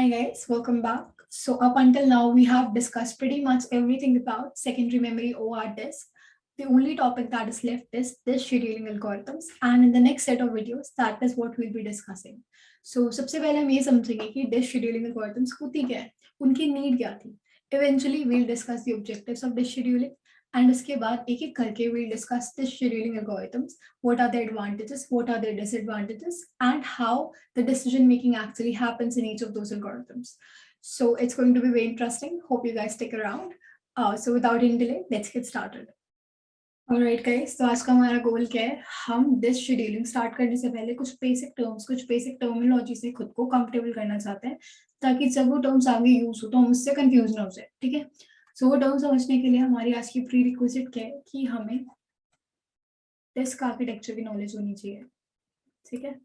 Hi guys, welcome back. So up until now, we have discussed pretty much everything about secondary memory OR disk. The only topic that is left is disk scheduling algorithms, and in the next set of videos, that is what we'll be discussing. So सबसे पहले हम ये समझेंगे कि disk scheduling algorithms होती क्या है, उनकी need क्या थी. Eventually, we'll discuss the objectives of disk scheduling, and इसके बाद एक एक करके we'll discuss disk scheduling algorithms. What are their advantages? What are their disadvantages? And how the decision making actually happens in each of those algorithms. So it's going to be very interesting. Hope you guys stick around. So without any delay, let's get started. Alright guys, तो आज का हमारा गोल क्या है, हम disk scheduling start करने से पहले कुछ बेसिक टर्मिनोलॉजी से खुद को कंफर्टेबल करना चाहते हैं ताकि जब वो टर्म्स आगे यूज हो तो हम उससे कंफ्यूज ना हो जाए. ठीक है, सो वो टर्म समझने के लिए हमारी आज की प्री रिक्विजिट क्या है कि हमें डिस्क आर्किटेक्चर की नॉलेज होनी चाहिए. ठीक है,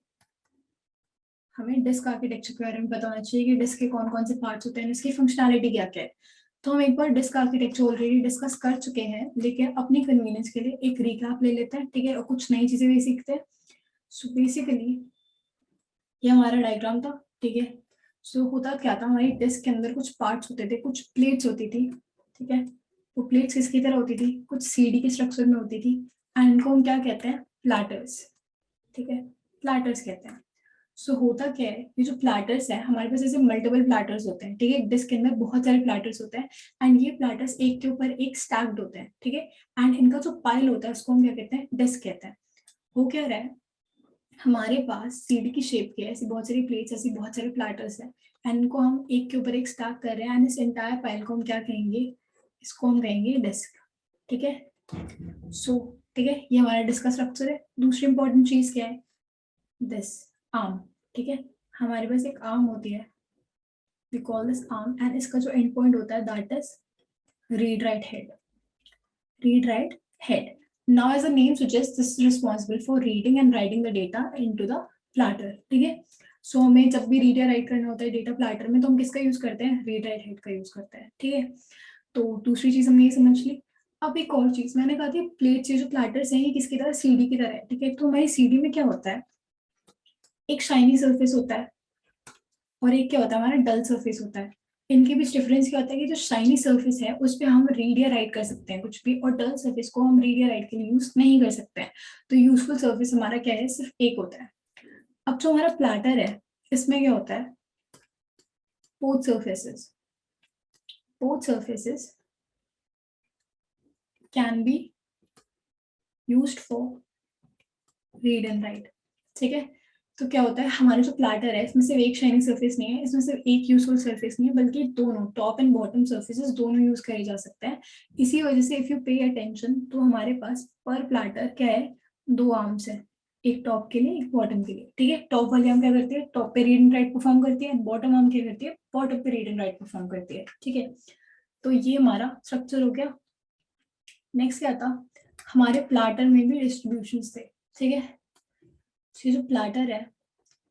हमें डिस्क आर्किटेक्चर के बारे में पता होना चाहिए कि डिस्क के कौन कौन से पार्ट्स होते हैं, इसकी फंक्शनैलिटी क्या क्या है. तो हम एक बार डिस्क आर्किटेक्चर ऑलरेडी डिस्कस कर चुके हैं, लेकिन अपनी कन्वीनियंस के लिए एक रिकैप ले लेते हैं. ठीक है, और कुछ नई चीजें भी सीखते हैं. सो बेसिकली ये हमारा डायग्राम था. ठीक है, सो होता क्या था, हमारी डिस्क के अंदर कुछ पार्ट्स होते थे, कुछ प्लेट्स होती थी. ठीक है, वो प्लेट्स किसकी तरह होती थी, कुछ सीडी के स्ट्रक्चर में होती थी, एंड इनको हम क्या कहते हैं, प्लैटर्स. ठीक है, प्लैटर्स कहते हैं. सो होता क्या है, ये जो प्लैटर्स है, हमारे पास ऐसे मल्टीपल प्लैटर्स होते हैं. ठीक है, डिस्क के अंदर बहुत सारे प्लैटर्स होते हैं, एंड ये प्लैटर्स एक के ऊपर एक स्टैक्ड होते हैं. ठीक है, एंड इनका जो पाइल होता है उसको हम क्या कहते हैं, डिस्क कहते हैं. हो क्या रहा है, हमारे पास सीडी की शेप के ऐसी बहुत सारी प्लेट्स, ऐसी बहुत सारे प्लैटर्स हैं, एंड इनको हम एक के ऊपर एक स्टैक कर रहे हैं, एंड इस एंटायर पाइल को हम क्या कहेंगे, इसको हम कहेंगे डिस्क. ठीक है, सो ठीक है, ये हमारा डिस्क का स्ट्रक्चर है. दूसरी इंपॉर्टेंट चीज क्या है, दिस आर्म. ठीक है, हमारे पास एक आर्म होती है, we call this arm, and इसका जो एंड पॉइंट होता है that is read write head. Read write head. Now, as the name suggests, this is responsible for reading and writing the data into the platter. ठीक है, सो हमें जब भी read या राइट करना होता है डेटा प्लाटर में, तो हम किसका यूज करते हैं, रीड राइट हेड का यूज करते हैं. ठीक है, तो दूसरी चीज हमने ये समझ ली. अब एक और चीज मैंने कहा थी, प्लेट्स, ये जो प्लाटर्स हैं ये किसकी तरह, सीडी की तरह है. ठीक है, तो हमारी सीडी में क्या होता है, एक शाइनी सरफेस होता है और एक क्या होता है, हमारा डल सरफेस होता है. इनके बीच डिफरेंस क्या होता है कि जो शाइनी सरफेस है उस पर हम रीड या राइट कर सकते हैं कुछ भी, और डल सरफेस को हम रीड या राइट के लिए यूज नहीं कर सकते हैं. तो यूजफुल सरफेस हमारा क्या है, सिर्फ एक होता है. अब जो हमारा प्लैटर है, इसमें क्या होता है, both surfaces can be used for read and write. ठीक है, तो क्या होता है, हमारा जो प्लैटर है इसमें सिर्फ एक शाइनिंग सरफेस नहीं है, इसमें सिर्फ एक यूजफुल सरफेस नहीं है, बल्कि दोनों टॉप एंड बॉटम सरफेसेस दोनों यूज करे जा सकते हैं. इसी वजह से इफ यू पे अटेंशन, तो हमारे पास पर प्लैटर क्या है, दो आर्म्स है, एक टॉप के लिए एक बॉटम के लिए. ठीक है, टॉप वाली आर्म क्या करती है, टॉप पे रीड एंड राइट परफॉर्म करती है, बॉटम आर्म क्या करती है, बॉटम पे रीड एंड राइट परफॉर्म करती है. ठीक है, तो ये हमारा स्ट्रक्चर हो गया. नेक्स्ट क्या था, हमारे प्लैटर में भी डिस्ट्रीब्यूशंस थे. ठीक है, ये जो प्लैटर है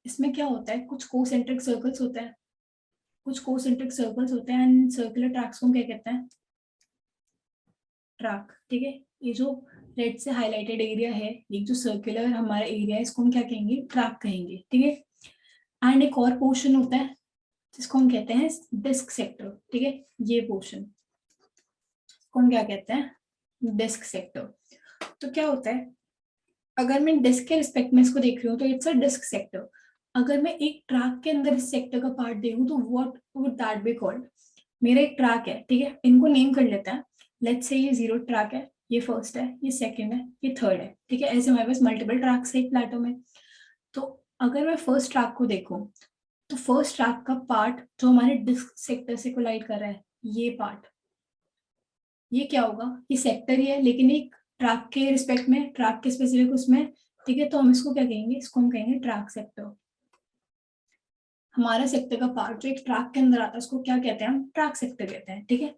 इसमें क्या होता है, कुछ कोसेंट्रिक सर्कल्स होते हैं, एंड सर्कुलर ट्रैक्स को क्या कहते हैं, ट्रैक. ठीक है, ये जो रेड से हाईलाइटेड एरिया है, ये जो सर्कुलर हमारा एरिया है, इसको हम क्या कहेंगे, ट्रैक कहेंगे. ठीक है, एंड एक और पोर्शन होता है जिसको हम कहते हैं डिस्क सेक्टर. ठीक है, ये पोर्शन को हम क्या कहते हैं, डिस्क सेक्टर. तो क्या होता है, अगर मैं डिस्क के रिस्पेक्ट में इसको देख रही हूँ तो इट्स अ डिस्क सेक्टर. अगर मैं एक ट्रैक के अंदर इस सेक्टर का पार्ट देखूं तो what would that be called. मेरा एक ट्रैक है. ठीक है, इनको नेम कर लेते हैं. लेट्स से ये 0 ट्रैक है, ये फर्स्ट है, ये सेकंड है, ये थर्ड है. ठीक है, ऐसे हमारे पास मल्टीपल ट्रैक्स है एक प्लेटो में. तो अगर मैं फर्स्ट ट्रैक को देखूं, तो फर्स्ट ट्रैक का पार्ट जो हमारे डिस्क सेक्टर से कोलाइड कर रहा है, ये पार्ट, ये क्या होगा, ये सेक्टर ही है लेकिन एक ट्रैक के रिस्पेक्ट में, ट्रैक के स्पेसिफिक उसमें. ठीक है, तो हम इसको क्या कहेंगे, इसको हम कहेंगे ट्रैक सेक्टर. हमारा सेक्टर का पार्ट जो एक ट्रैक के अंदर आता है उसको क्या कहते हैं, हम ट्रैक सेक्टर कहते हैं. ठीक है,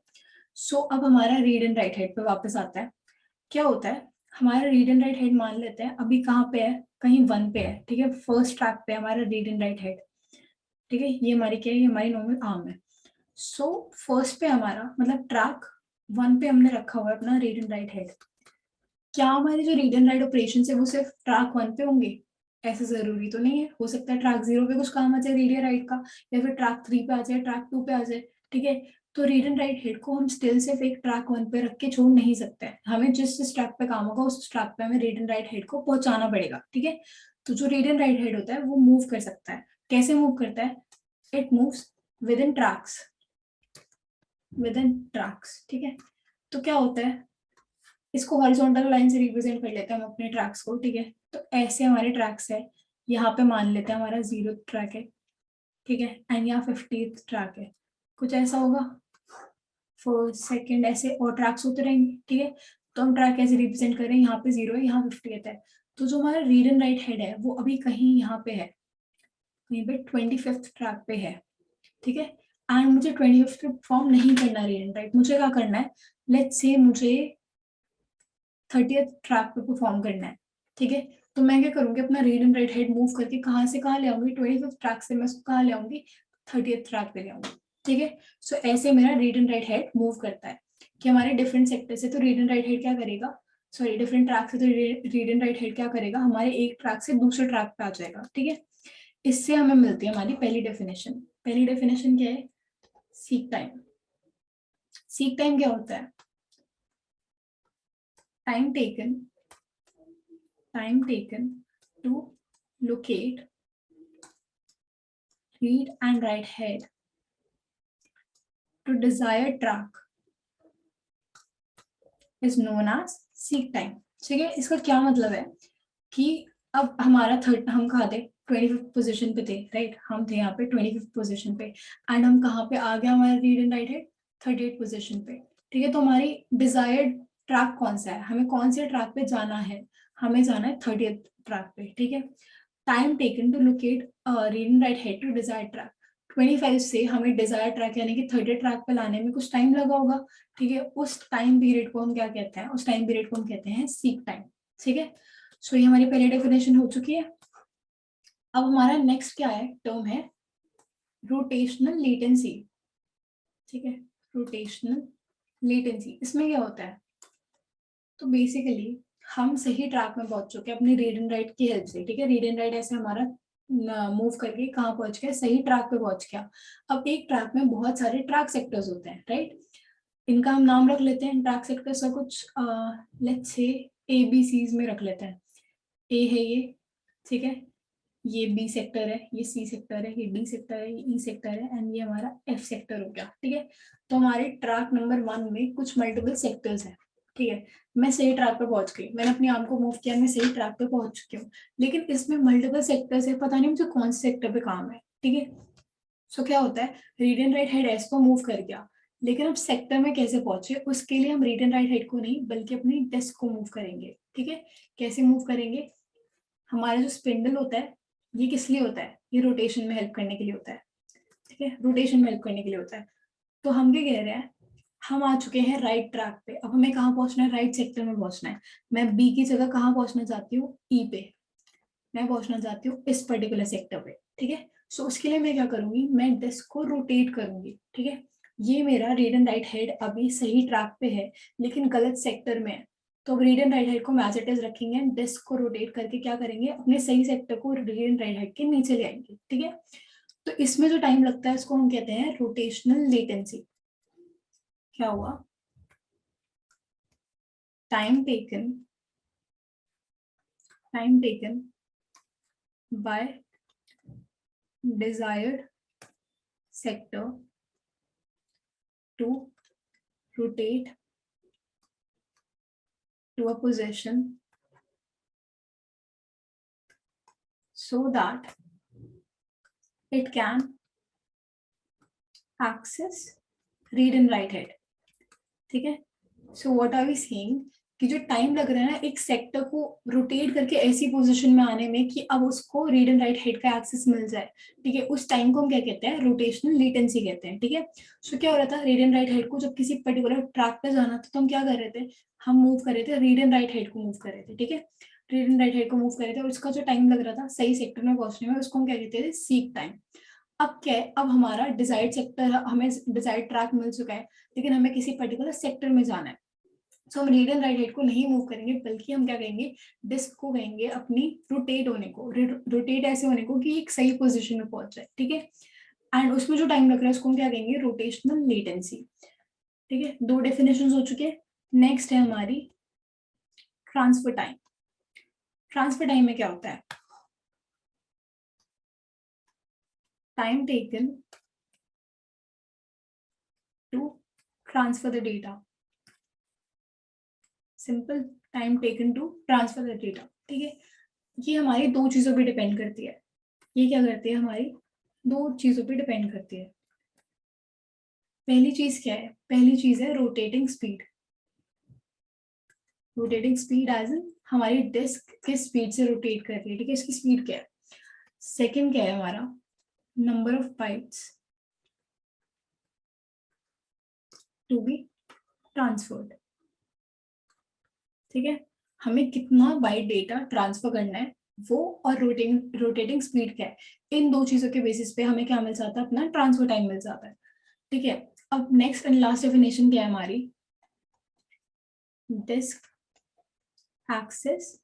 सो अब हमारा रीड एंड राइट हेड पे वापस आता है. क्या होता है, हमारा रीड एंड राइट हेड मान लेते हैं अभी कहाँ पे है, कहीं 1 पे है. ठीक है, फर्स्ट ट्रैक पे हमारा रीड एंड राइट हेड. ठीक है, ये हमारी क्या है, ये हमारी नॉर्मल आर्म है. सो फर्स्ट पे हमारा मतलब ट्रैक 1 पे हमने रखा हुआ है अपना रीड एंड राइट हेड. क्या हमारे जो रीड एंड राइट ऑपरेशन है वो सिर्फ ट्रैक 1 पे होंगे, ऐसा जरूरी तो नहीं है, हो सकता है ट्रैक 0 पे कुछ काम आ जाए रीड या राइट का, या फिर ट्रैक 3 पे आ जाए, ट्रैक 2 पे आ जाए, ठीक है। तो रीड एंड राइट हेड को हम स्टिल सिर्फ एक ट्रैक 1 पे रख के छोड़ नहीं सकते हैं, हमें जिस ट्रैक पे काम होगा उस ट्रैक पे हमें रीड एंड राइट हेड को पहुंचाना पड़ेगा, ठीक है। तो जो रीड एंड राइट हेड होता है वो मूव कर सकता है। कैसे मूव करता है? It moves with in tracks, with in tracks, ठीक है। तो क्या होता है, इसको हॉरिजॉन्टल लाइन से रिप्रेजेंट कर लेते हैं हम अपने ट्रैक्स को, ठीक है। तो ऐसे हमारे ट्रैक्स है, यहाँ पे मान लेते हैं हमारा 0 ट्रैक है, ठीक है, एंड यहाँ 50th ट्रैक है, कुछ ऐसा होगा, फर्स्ट सेकंड ऐसे और ट्रैक्स होते रहेंगे, ठीक है। तो हम ट्रैक ऐसे रिप्रेजेंट करें, यहाँ पे 0 है, यहाँ 50th है। तो जो हमारा रीड एंड राइट हेड है वो अभी कहीं यहाँ पे है, कहीं पे 25th ट्रैक पे है, ठीक है। एंड मुझे 25th परफॉर्म नहीं करना रीड एंड राइट, मुझे क्या करना है, लेट्स से मुझे 30th ट्रैक पे परफॉर्म करना है, ठीक है। तो मैं क्या करूंगी, अपना read and write head move करके कहाँ से कहाँ ले आऊंगी, 25th ट्रैक से मैं उसको कहाँ ले आऊंगी, 30th ट्रैक पे ले आऊंगी, ठीक है। सो ऐसे मेरा read and write head move करता है कि हमारे डिफरेंट सेक्टर से, तो रीड एंड राइट हेड क्या करेगा, सॉरी डिफरेंट ट्रैक से, तो रीड एंड राइट हेड क्या करेगा, हमारे एक ट्रैक से दूसरे ट्रैक पे आ जाएगा, ठीक है। इससे हमें मिलती है हमारी पहली डेफिनेशन। पहली डेफिनेशन क्या है, सीक टाइम। सीक टाइम क्या होता है, time taken, time taken to locate, read and write head to desired track is known as seek time, ठीक है। इसका क्या मतलब है कि अब हमारा थर्ड, हम कहाँ थे, 25th पोजीशन पे थे, राइट, हम थे यहाँ पे 25th पोजीशन पे, एंड हम कहाँ पे आ गया, हमारा read and write head 38th position पे, ठीक है। तो हमारी डिजायर्ड ट्रैक कौन सा है, हमें कौन से ट्रैक पे जाना है, हमें जाना है 30th ट्रैक पे, ठीक है। Time taken to locate read and write head to desired track, 25 से हमें डिजायर्ड ट्रैक यानी कि 30 ट्रैक पे लाने में कुछ टाइम लगा होगा, ठीक है। उस टाइम पीरियड को हम क्या कहते हैं, उस टाइम पीरियड को हम कहते हैं सीक टाइम, ठीक है। सो ये हमारी पहली डेफिनेशन हो चुकी है। अब हमारा नेक्स्ट क्या है, टर्म है रोटेशनल लेटेंसी, ठीक है। रोटेशनल लेटेंसी, इसमें क्या होता है, तो बेसिकली हम सही ट्रैक में पहुंच चुके हैं अपनी रीड एंड राइट की हेल्प से, ठीक है। रीड एंड राइट ऐसे हमारा मूव करके कहाँ पहुंच गया, सही ट्रैक पे पहुंच गया। अब एक ट्रैक में बहुत सारे ट्रैक सेक्टर्स होते हैं, राइट, इनका हम नाम रख लेते हैं ट्रैक सेक्टर्स का कुछ, लेट्स से ABCs में रख लेते हैं। ए है ये, ठीक है, ये B सेक्टर है, ये C सेक्टर है, ये D सेक्टर है, ये E सेक्टर है, एंड ये हमारा F सेक्टर हो गया, ठीक है। तो हमारे ट्रैक नंबर 1 में कुछ मल्टीपल सेक्टर्स हैं, ठीक है। मैं सही ट्रैक पे पहुंच गई, मैंने अपने आर्म को मूव किया, मैं सही ट्रैक पे पहुंच चुकी हूँ, लेकिन इसमें मल्टीपल सेक्टर्स है, पता नहीं मुझे कौन से सेक्टर पे काम है, ठीक है। सो क्या होता है, read and write head S को मूव कर गया, लेकिन अब सेक्टर में कैसे पहुंचे, उसके लिए हम रीड एंड राइट हेड को नहीं बल्कि अपनी डेस्क को मूव करेंगे, ठीक है। कैसे मूव करेंगे, हमारा जो स्पिंडल होता है ये किस लिए होता है, ये रोटेशन में हेल्प करने के लिए होता है, ठीक है, रोटेशन में हेल्प करने के लिए होता है। तो हम क्या कह रहे हैं, हम आ चुके हैं राइट ट्रैक पे, अब हमें कहाँ पहुंचना है, राइट सेक्टर में पहुंचना है। मैं बी की जगह कहाँ पहुंचना चाहती हूँ, ई पे, मैं पहुंचना चाहती हूँ इस पर्टिकुलर सेक्टर पे, ठीक है। सो उसके लिए मैं क्या करूंगी, मैं डिस्क को रोटेट करूंगी, ठीक है। ये मेरा रीड एंड राइट हेड अभी सही ट्रैक पे है लेकिन गलत सेक्टर में है, तो अब रीड एंड राइट हेड को एज इट इज रखेंगे, डिस्क को रोटेट करके क्या करेंगे, अपने सही सेक्टर को रीड एंड राइट हेड के नीचे ले आएंगे, ठीक है। तो इसमें जो टाइम लगता है इसको हम कहते हैं रोटेशनल लेटेंसी। क्या हुआ, time taken by desired sector to rotate to a position so that it can access read and write head, ठीक है। So what are we saying कि जो टाइम लग रहा है ना एक सेक्टर को रोटेट करके ऐसी पोजीशन में आने में कि अब उसको रीड एंड राइट हेड का एक्सेस मिल जाए, ठीक है, उस टाइम को हम क्या कहते हैं, रोटेशनल लेटेंसी कहते हैं, ठीक है। सो क्या हो रहा था, रीड एंड राइट हेड को जब किसी पर्टिकुलर ट्रैक पे जाना था तो हम क्या कर रहे थे, हम मूव कर रहे थे, रीड एंड राइट हेड को मूव कर रहे थे, ठीक है, रीड एंड राइट हेड को मूव कर रहे थे और उसका जो टाइम लग रहा था सही सेक्टर में पहुंचने में उसको हम क्या कहते थे, सीक टाइम। अब क्या है, अब हमारा डिजायर्ड सेक्टर, हमें डिजायर्ड ट्रैक मिल चुका है लेकिन हमें किसी पर्टिकुलर सेक्टर में जाना है। सो हम रीड एंड राइट हेड को नहीं मूव करेंगे, बल्कि हम क्या कहेंगे, डिस्क को कहेंगे अपनी रोटेट होने को, रोटेट ऐसे होने को कि एक सही पोजीशन में पहुंच जाए, ठीक है। एंड उसमें जो टाइम लग रहा है उसको हम क्या कहेंगे, रोटेशनल लेटेंसी, ठीक है। दो डेफिनेशन हो चुके हैं। नेक्स्ट है हमारी ट्रांसफर टाइम। ट्रांसफर टाइम में क्या होता है, time taken to transfer the data, simple, time taken to transfer the data, ठीक है। ये हमारी दो चीजों पे डिपेंड करती है, ये क्या करती है, हमारी दो चीजों पे डिपेंड करती है। पहली चीज क्या है, पहली चीज है rotating speed. Rotating speed as in हमारी डिस्क किस स्पीड से रोटेट कर रही है, ठीक है, इसकी स्पीड क्या है। सेकंड क्या है हमारा, number of bytes to be transferred, ठीक है। हमें कितना बाइट डेटा ट्रांसफर करना है वो, और रोटेटिंग स्पीड क्या है, इन दो चीजों के बेसिस पे हमें क्या मिल जाता है, अपना ट्रांसफर टाइम मिल जाता है, ठीक है। अब नेक्स्ट एंड लास्ट डेफिनेशन क्या है हमारी, डिस्क एक्सेस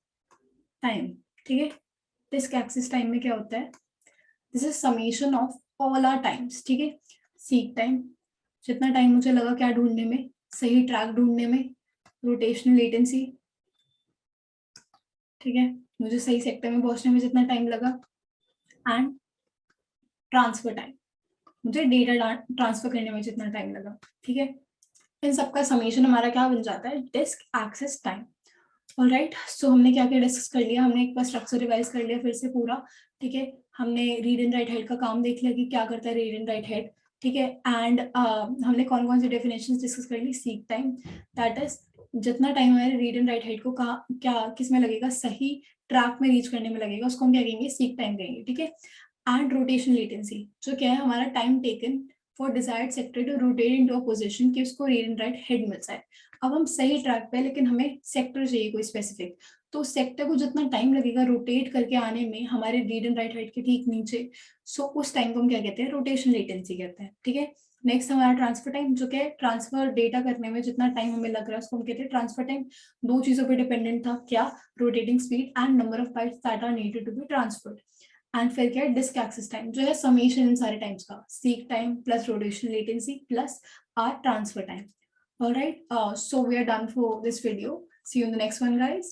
टाइम, ठीक है। डिस्क एक्सेस टाइम में क्या होता है, this is summation of all our times, ठीक है। सीक टाइम, जितना टाइम मुझे लगा क्या ढूंढने में, सही ट्रैक ढूंढने में, रोटेशनल लेटेंसी, ठीक है, मुझे सही सेक्टर में पहुंचने में जितना टाइम लगा, एंड ट्रांसफर टाइम, मुझे डेटा ट्रांसफर करने में जितना टाइम लगा, ठीक है। इन सबका समेशन हमारा क्या बन जाता है, डिस्क एक्सेस टाइम। ऑलराइट, सो हमने क्या क्या डिस्कस कर लिया, हमने एक बार स्ट्रक्चर रिवाइज कर लिया फिर से पूरा, ठीक है। हमने रीड एंड राइट हेड का काम देख लिया कि क्या करता है रीड एंड राइट हेड, ठीक है। एंड हमने कौन कौन सी डेफिनेशन डिस्कस कर ली, सीक टाइम, दैट इज जितना टाइम हमारे रीड एंड राइट हेड को कहा क्या किस में लगेगा, सही ट्रैक में रीच करने में लगेगा, उसको हम क्या कहेंगे, सीक टाइम कहेंगे, ठीक है। एंड रोटेशन लेटेंसी, जो क्या है हमारा time taken for desired sector to rotate into a position कि उसको रीड एंड राइट हेड मिल जाए। अब हम सही ट्रैक पे, लेकिन हमें सेक्टर चाहिए कोई स्पेसिफिक, तो सेक्टर को जितना टाइम लगेगा रोटेट करके आने में हमारे रीड एंड राइट हेड के ठीक नीचे, सो उस टाइम को हम क्या कहते हैं, रोटेशन लेटेंसी कहते हैं, ठीक है। नेक्स्ट हमारा ट्रांसफर टाइम, जो क्या है ट्रांसफर डेटा करने में जितना टाइम हमें लग रहा है उसको हम कहते हैं ट्रांसफर टाइम। दो चीजों पर डिपेंडेंट था, क्या, rotating speed and number of bytes that are needed to be transferred. And फिर क्या है, डिस्क एक्सेस टाइम, जो है समेशन इन सारे टाइम्स का, seek time plus rotation latency plus our transfer time. All right, so we are done for this video. See you in the next one, guys.